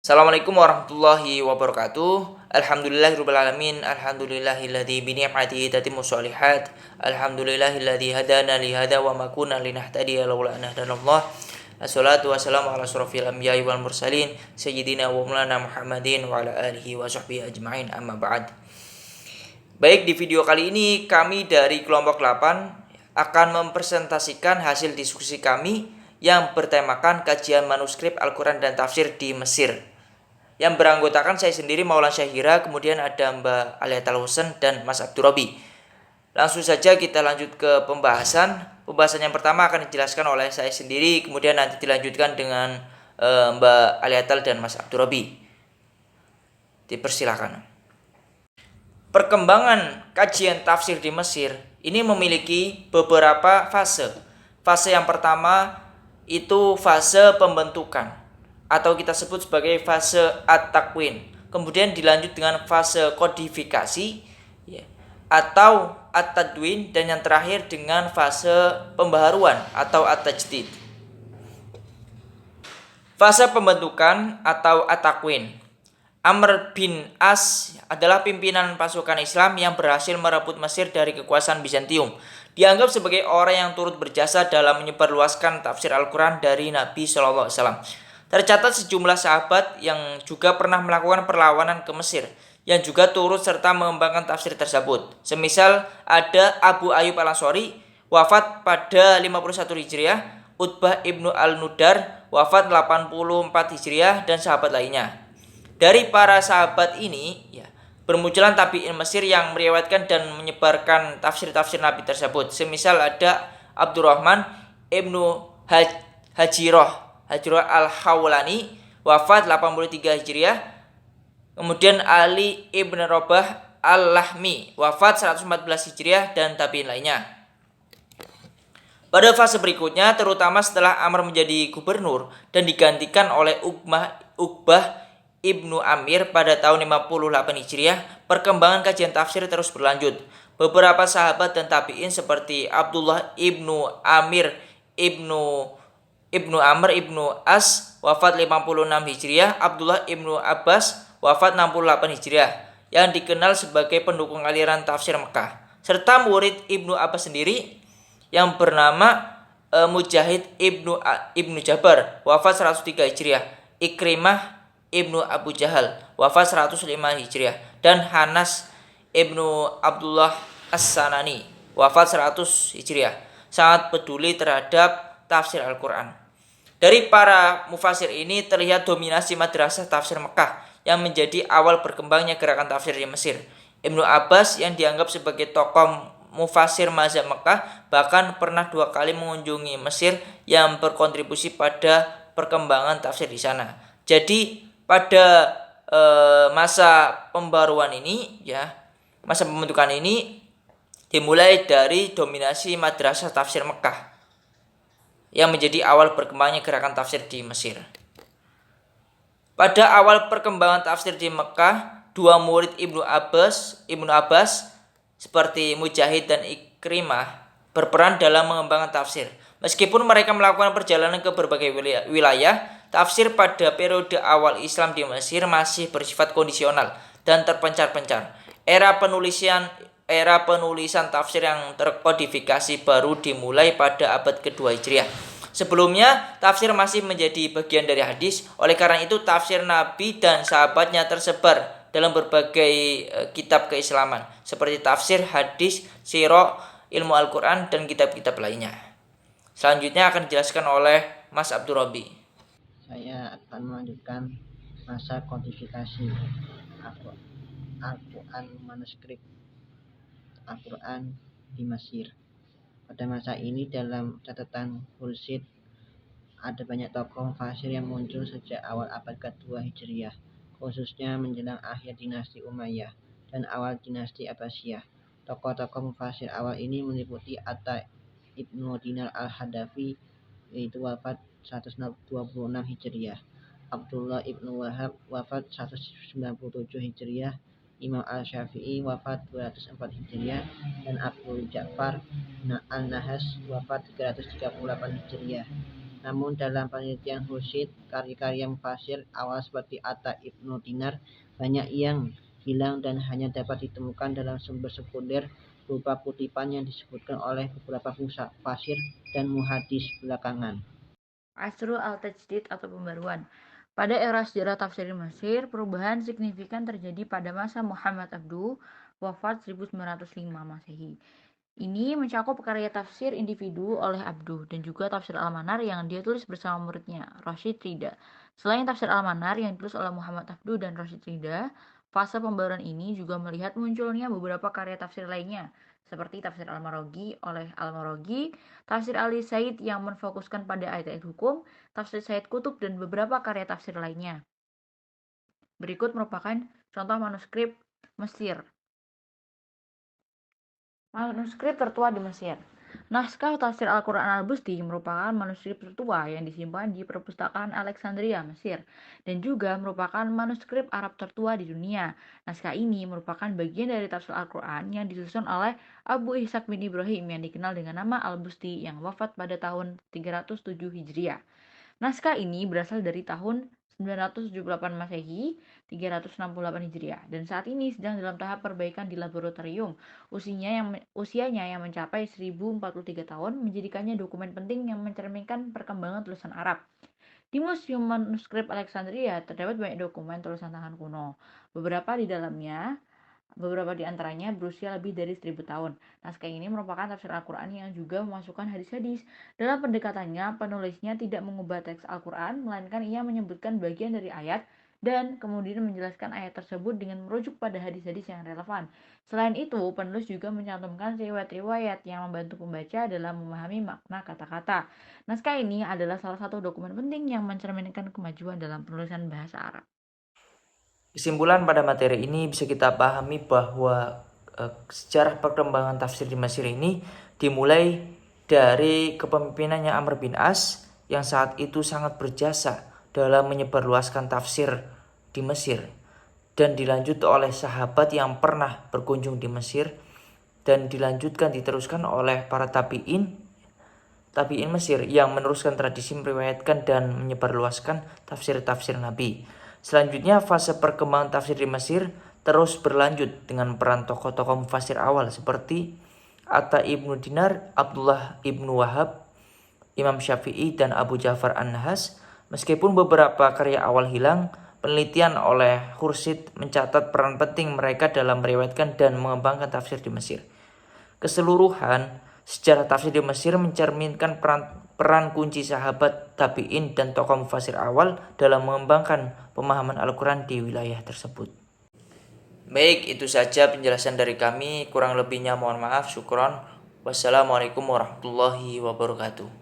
Assalamualaikum warahmatullahi wabarakatuh. Alhamdulillahirrabbilalamin. Alhamdulillahilladzi bi ni'matihi tatimmu sholihat. Alhamdulillahilladzi hadana li hadza wa ma kunna linahtadiya laula an hadanallah. Assalatu wassalamu ala asyrofil anbiya'i wal mursalin sayyidina wa maulana Muhammadin wa ala alihi wa sahbihi ajma'in, amma ba'd. Baik, di video kali ini kami dari kelompok 8 akan mempresentasikan hasil diskusi kami yang bertemakan kajian manuskrip Al-Quran dan tafsir di Mesir, yang beranggotakan saya sendiri, Maulana Syahira, kemudian ada Mbak Alia Talhusen dan Mas Abdurrobi. Langsung saja kita lanjut ke pembahasan. Pembahasan yang pertama akan dijelaskan oleh saya sendiri, kemudian nanti dilanjutkan dengan Mbak Alia Tal dan Mas Abdurrobi. Dipersilakan. Perkembangan kajian tafsir di Mesir ini memiliki beberapa fase. Fase yang pertama itu fase pembentukan, atau kita sebut sebagai fase at-takwin. Kemudian dilanjut dengan fase kodifikasi, atau at-tadwin, dan yang terakhir dengan fase pembaharuan atau at-tajdid. Fase pembentukan atau at-takwin. Amr bin As adalah pimpinan pasukan Islam yang berhasil merebut Mesir dari kekuasaan Bizantium. Dianggap sebagai orang yang turut berjasa dalam menyebarluaskan tafsir Al-Quran dari Nabi SAW. Tercatat sejumlah sahabat yang juga pernah melakukan perlawanan ke Mesir, yang juga turut serta mengembangkan tafsir tersebut. Semisal ada Abu Ayyub al-Ansori, wafat pada 51 Hijriah, Utbah ibnu al-Nudar, wafat 84 Hijriah, dan sahabat lainnya. Dari para sahabat ini, bermunculan tabi'in Mesir yang meriwayatkan dan menyebarkan tafsir-tafsir Nabi tersebut. Semisal ada Abdurrahman ibnu Hajiroh al-Khawlani, wafat 83 Hijriah. Kemudian Ali ibn Robah al-Lahmi, wafat 114 Hijriah, dan tabi'in lainnya. Pada fase berikutnya, terutama setelah Amr menjadi gubernur dan digantikan oleh Uqbah Ibnu Amir pada tahun 58 Hijriah, perkembangan kajian tafsir terus berlanjut. Beberapa sahabat dan tabi'in seperti Abdullah Ibnu Amir Ibnu Amr Ibnu As, wafat 56 Hijriah, Abdullah Ibnu Abbas, wafat 68 Hijriah, yang dikenal sebagai pendukung aliran tafsir Mekah, serta murid Ibnu Abbas sendiri yang bernama Mujahid Ibnu Jabar, wafat 103 Hijriah, Ikrimah Ibnu Abu Jahal, wafat 105 Hijriah, dan Hanas Ibnu Abdullah As-Sanani, wafat 100 Hijriah, sangat peduli terhadap tafsir Al-Quran. Dari para mufasir ini terlihat dominasi madrasah tafsir Mekah yang menjadi awal berkembangnya gerakan tafsir di Mesir. Ibnu Abbas yang dianggap sebagai tokoh mufasir mazhab Mekah bahkan pernah 2 kali mengunjungi Mesir yang berkontribusi pada perkembangan tafsir di sana. Jadi pada masa pembaruan ini, masa pembentukan ini dimulai dari dominasi madrasah tafsir Mekah yang menjadi awal berkembangnya gerakan tafsir di Mesir. Pada awal perkembangan tafsir di Mekah, 2 murid Ibnu Abbas seperti Mujahid dan Ikrimah berperan dalam mengembangkan tafsir. Meskipun mereka melakukan perjalanan ke berbagai wilayah, tafsir pada periode awal Islam di Mesir masih bersifat kondisional dan terpencar-pencar. Era penulisan tafsir yang terkodifikasi baru dimulai pada abad kedua Hijriah. Sebelumnya, tafsir masih menjadi bagian dari hadis. Oleh karena itu, tafsir Nabi dan sahabatnya tersebar dalam berbagai kitab keislaman, seperti tafsir, hadis, sirah, ilmu Al-Quran, dan kitab-kitab lainnya. Selanjutnya akan dijelaskan oleh Mas Abdurrobi. Saya akan melanjutkan masa kodifikasi Al-Quran manuskrip Al-Quran di Mesir. Pada masa ini dalam catatan Khursyid ada banyak tokoh mufasir yang muncul sejak awal abad kedua Hijriah, khususnya menjelang akhir dinasti Umayyah dan awal dinasti Abbasiyah. Tokoh-tokoh mufasir awal ini meliputi Atta Ibnu Dinar al-Hadafi, yaitu wafat 126 Hijriah, Abdullah Ibnu Wahab, wafat 197 Hijriah, Imam Al-Syafi'i, wafat 204 Hijriah, dan Abu Ja'far al-Nahas, wafat 338 Hijriah. Namun dalam penelitian Khursyid, karya-karya mufasir awal seperti Atta Ibnu Dinar banyak yang hilang dan hanya dapat ditemukan dalam sumber sekunder berupa kutipan yang disebutkan oleh beberapa mufasir dan muhadis belakangan. Asrul al-Tajdid atau pembaruan. Pada era sejarah tafsir di Mesir, perubahan signifikan terjadi pada masa Muhammad Abduh, wafat 1905 Masehi. Ini mencakup karya tafsir individu oleh Abduh dan juga tafsir Al-Manar yang dia tulis bersama muridnya, Rashid Rida. Selain tafsir Al-Manar yang ditulis oleh Muhammad Abduh dan Rashid Rida, fase pembaruan ini juga melihat munculnya beberapa karya tafsir lainnya, seperti tafsir Al-Maraghi oleh Al-Maraghi, tafsir Ali Said yang menfokuskan pada ayat-ayat hukum, tafsir Said Kutub, dan beberapa karya tafsir lainnya. Berikut merupakan contoh manuskrip Mesir. Manuskrip tertua di Mesir. Naskah tafsir Al-Quran Al-Busti merupakan manuskrip tertua yang disimpan di perpustakaan Alexandria, Mesir, dan juga merupakan manuskrip Arab tertua di dunia. Naskah ini merupakan bagian dari tafsir Al-Quran yang disusun oleh Abu Ishaq bin Ibrahim yang dikenal dengan nama Al-Busti yang wafat pada tahun 307 Hijriah. Naskah ini berasal dari tahun 978 Masehi, 368 Hijriah, dan saat ini sedang dalam tahap perbaikan di laboratorium. Usianya yang mencapai 1043 tahun menjadikannya dokumen penting yang mencerminkan perkembangan tulisan Arab. Di Museum Manuskrip Alexandria terdapat banyak dokumen tulisan tangan kuno. Beberapa di antaranya berusia lebih dari 1000 tahun. Naskah ini merupakan tafsir Al-Quran yang juga memasukkan hadis-hadis. Dalam pendekatannya, penulisnya tidak mengubah teks Al-Quran, melainkan ia menyebutkan bagian dari ayat dan kemudian menjelaskan ayat tersebut dengan merujuk pada hadis-hadis yang relevan. Selain itu, penulis juga mencantumkan riwayat-riwayat yang membantu pembaca dalam memahami makna kata-kata. Naskah ini adalah salah satu dokumen penting yang mencerminkan kemajuan dalam penulisan bahasa Arab. Kesimpulan pada materi ini bisa kita pahami bahwa sejarah perkembangan tafsir di Mesir ini dimulai dari kepemimpinannya Amr bin As yang saat itu sangat berjasa dalam menyebarluaskan tafsir di Mesir, dan dilanjut oleh sahabat yang pernah berkunjung di Mesir, dan diteruskan oleh para tabi'in Mesir yang meneruskan tradisi meriwayatkan dan menyebarluaskan tafsir-tafsir Nabi. Selanjutnya, fase perkembangan tafsir di Mesir terus berlanjut dengan peran tokoh-tokoh mufasir awal seperti Atta Ibnu Dinar, Abdullah Ibnu Wahab, Imam Syafi'i, dan Abu Ja'far An-Nahas. Meskipun beberapa karya awal hilang, penelitian oleh Khursyid mencatat peran penting mereka dalam meriwayatkan dan mengembangkan tafsir di Mesir. Keseluruhan, sejarah tafsir di Mesir mencerminkan peran kunci sahabat, tabi'in, dan tokoh mufasir awal dalam mengembangkan pemahaman Al-Quran di wilayah tersebut. Baik, itu saja penjelasan dari kami. Kurang lebihnya mohon maaf. Syukron. Wassalamualaikum warahmatullahi wabarakatuh.